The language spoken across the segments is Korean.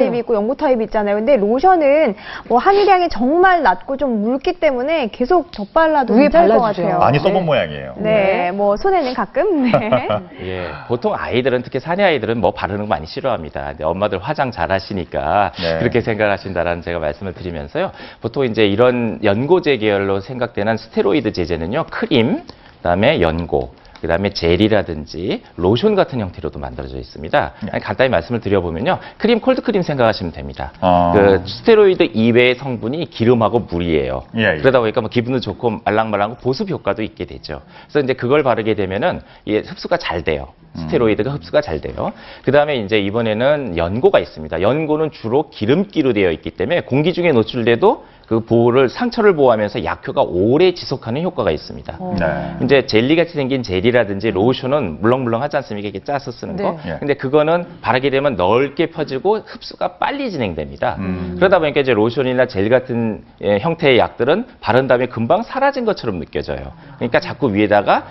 타입이 있고 연고 타입이 있잖아요. 근데 로션은 뭐 함유량이 정말 낮고 좀 묽기 때문에 계속 덧발라도 위에 괜찮을 것 발라주죠. 같아요. 많이 써본 모양이에요. 네, 뭐 손에는 가끔. 네. 예, 보통 아이들은 특히 사내 아이들은 뭐 바르는 거 많이 싫어합니다. 근데 엄마들 화장 잘 하시니까 네. 그렇게 생각하신다라는 제가 말씀을 드리면서요. 보통 이제 이런 연고제 계열로 생각되는 스테로이드 제제는요. 크림, 그다음에 연고, 그다음에 젤이라든지 로션 같은 형태로도 만들어져 있습니다. 간단히 말씀을 드려보면요. 크림, 콜드크림 생각하시면 됩니다. 그 스테로이드 이외의 성분이 기름하고 물이에요. 예, 예. 그러다 보니까 뭐 기분도 좋고 말랑말랑하고 보습 효과도 있게 되죠. 그래서 이제 그걸 바르게 되면은 이게 흡수가 잘 돼요. 스테로이드가 흡수가 잘 돼요. 그 다음에 이제 이번에는 연고가 있습니다. 연고는 주로 기름기로 되어 있기 때문에 공기 중에 노출돼도 그 보호를 상처를 보호하면서 약효가 오래 지속하는 효과가 있습니다. 네. 이제 젤리같이 생긴 젤이라든지 로션은 물렁물렁하지 않습니까? 이렇게 짜서 쓰는 거. 네. 근데 그거는 바르게 되면 넓게 퍼지고 흡수가 빨리 진행됩니다. 그러다 보니까 이제 로션이나 젤 같은 형태의 약들은 바른 다음에 금방 사라진 것처럼 느껴져요. 그러니까 자꾸 위에다가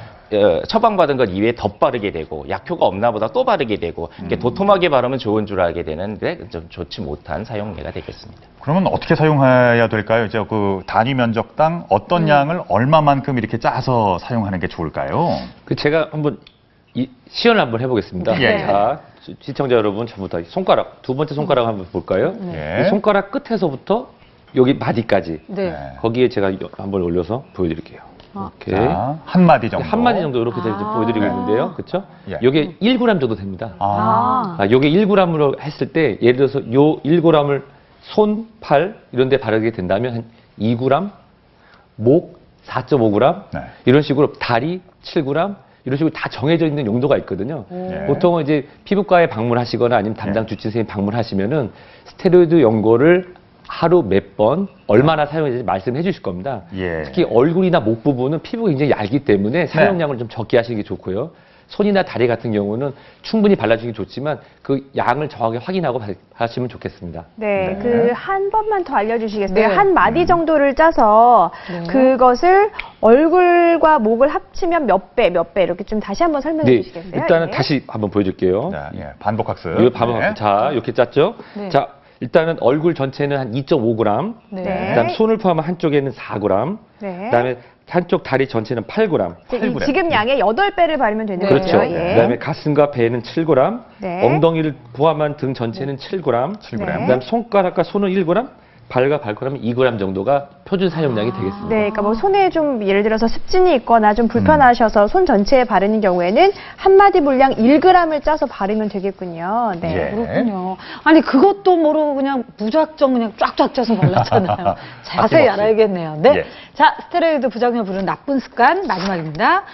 처방받은 것 이외에 덧바르게 되고 약효가 없나 보다 또 바르게 되고 이렇게 도톰하게 바르면 좋은 줄 알게 되는데 좀 좋지 못한 사용례가 되겠습니다. 그러면 어떻게 사용해야 될까요? 이제 그 단위 면적당 어떤 양을 얼마만큼 이렇게 짜서 사용하는 게 좋을까요? 제가 한번 시연을 한번 해보겠습니다. 예. 자, 시청자 여러분 전부 다 손가락, 두 번째 손가락 한번 볼까요? 예. 이 손가락 끝에서부터 여기 마디까지 네. 거기에 제가 한번 올려서 보여드릴게요. 이렇게 자, 한 마디 정도. 한 마디 정도 이렇게 보여드리고 있는데요, 그렇죠? 예. 이게 1g 정도 됩니다. 아. 이게 1g으로 했을 때 예를 들어서 요 1g을 손, 팔 이런 데 바르게 된다면 한 2g, 목 4.5g 네. 이런 식으로 다리 7g 이런 식으로 다 정해져 있는 용도가 있거든요. 예. 보통은 이제 피부과에 방문하시거나 아니면 담당 주治선생님 방문하시면은 스테로이드 연고를 하루 몇 번 얼마나 사용해야 말씀해 주실 겁니다. 예. 특히 얼굴이나 목 부분은 피부가 굉장히 얇기 때문에 사용량을 좀 적게 하시는 게 좋고요. 손이나 다리 같은 경우는 충분히 발라주는 게 좋지만 그 양을 정확하게 확인하고 하시면 좋겠습니다. 네, 네. 그 한 번만 더 알려주시겠어요? 네. 한 마디 정도를 짜서 네. 그것을 얼굴과 목을 합치면 몇 배 이렇게 좀 다시 한번 설명해 네, 주시겠어요? 일단은 예. 다시 한번 보여줄게요. 자, 예. 반복학습. 이거 봐봐. 네. 자, 이렇게 짰죠? 네. 자, 일단은 얼굴 전체는 한 2.5g. 네. 그다음 손을 포함한 한쪽에는 4g. 네. 그다음에 한쪽 다리 전체는 8g. 이 지금 양의 8배를 바르면 되는 그렇죠. 거죠? 예. 그다음에 가슴과 배는 7g. 네. 엉덩이를 포함한 등 전체는 7g. 7g. 네. 그다음 손가락과 손은 1g. 발과 발가락은 2g 정도가 표준 사용량이 되겠습니다. 네, 그러니까 뭐 손에 좀 예를 들어서 습진이 있거나 좀 불편하셔서 손 전체에 바르는 경우에는 한 마디 물량 1g을 짜서 바르면 되겠군요. 네. 예. 그렇군요. 아니 그것도 모르고 그냥 무작정 그냥 쫙쫙 짜서 발랐잖아요. 자세히 아낌없이. 알아야겠네요. 네. 예. 자, 스테로이드 부작용을 부르는 나쁜 습관 마지막입니다.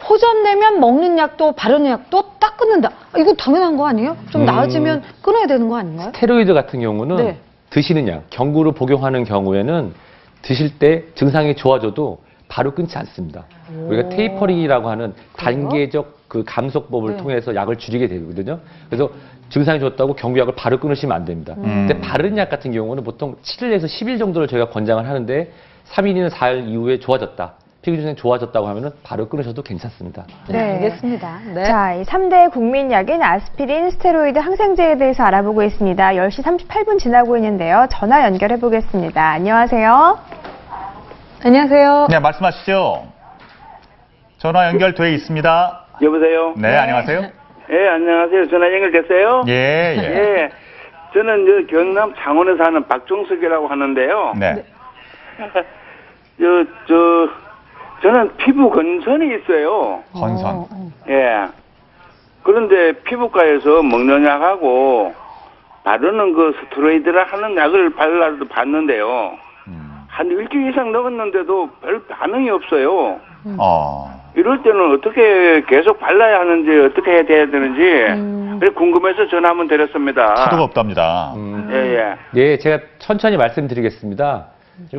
호전되면 먹는 약도 바르는 약도 딱 끊는다. 이거 당연한 거 아니에요? 좀 나아지면 끊어야 되는 거 아닌가요? 스테로이드 같은 경우는 네. 드시는 약, 경구로 복용하는 경우에는 드실 때 증상이 좋아져도 바로 끊지 않습니다. 우리가 테이퍼링이라고 하는 단계적 그 감소법을 네. 통해서 약을 줄이게 되거든요. 그래서 증상이 좋았다고 경구약을 바로 끊으시면 안 됩니다. 근데 바른 약 같은 경우는 보통 7일에서 10일 정도를 저희가 권장을 하는데 3일이나 4일 이후에 좋아졌다. 피부 증상이 좋아졌다고 하면은 바로 끊으셔도 괜찮습니다. 네. 알겠습니다. 네. 자, 이 3대 국민약인 아스피린, 스테로이드, 항생제에 대해서 알아보고 있습니다. 10시 38분 지나고 있는데요. 전화 연결해 보겠습니다. 안녕하세요. 안녕하세요. 네, 말씀하시죠. 전화 연결돼 있습니다. 여보세요? 네, 안녕하세요. 예, 안녕하세요. 전화 연결됐어요? 예, 예. 예. 저는 경남 창원에 사는 박종석이라고 하는데요. 네. 저는 피부 건선이 있어요. 건선. 예. 그런데 피부과에서 먹는 약하고 바르는 그 스테로이드라 하는 약을 발라도 봤는데요. 한 일주일 이상 넘었는데도 별 반응이 없어요. 이럴 때는 어떻게 계속 발라야 하는지 어떻게 해야 되는지 그래 궁금해서 전화 한번 드렸습니다. 차도가 없답니다. 예, 예. 네, 제가 천천히 말씀드리겠습니다.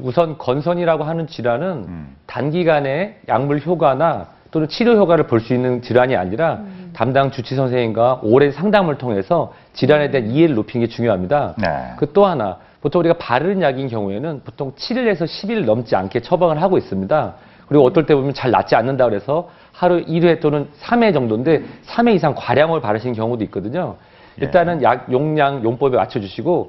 우선 건선이라고 하는 질환은 단기간에 약물 효과나 또는 치료 효과를 볼 수 있는 질환이 아니라 담당 주치 선생님과 오랜 상담을 통해서 질환에 대한 이해를 높이는 게 중요합니다. 네. 그 또 하나, 보통 우리가 바르는 약인 경우에는 보통 7일에서 10일 넘지 않게 처방을 하고 있습니다. 그리고 어떨 때 보면 잘 낫지 않는다 그래서 하루 1회 또는 3회 정도인데 3회 이상 과량을 바르시는 경우도 있거든요. 일단은 약 용량, 용법에 맞춰주시고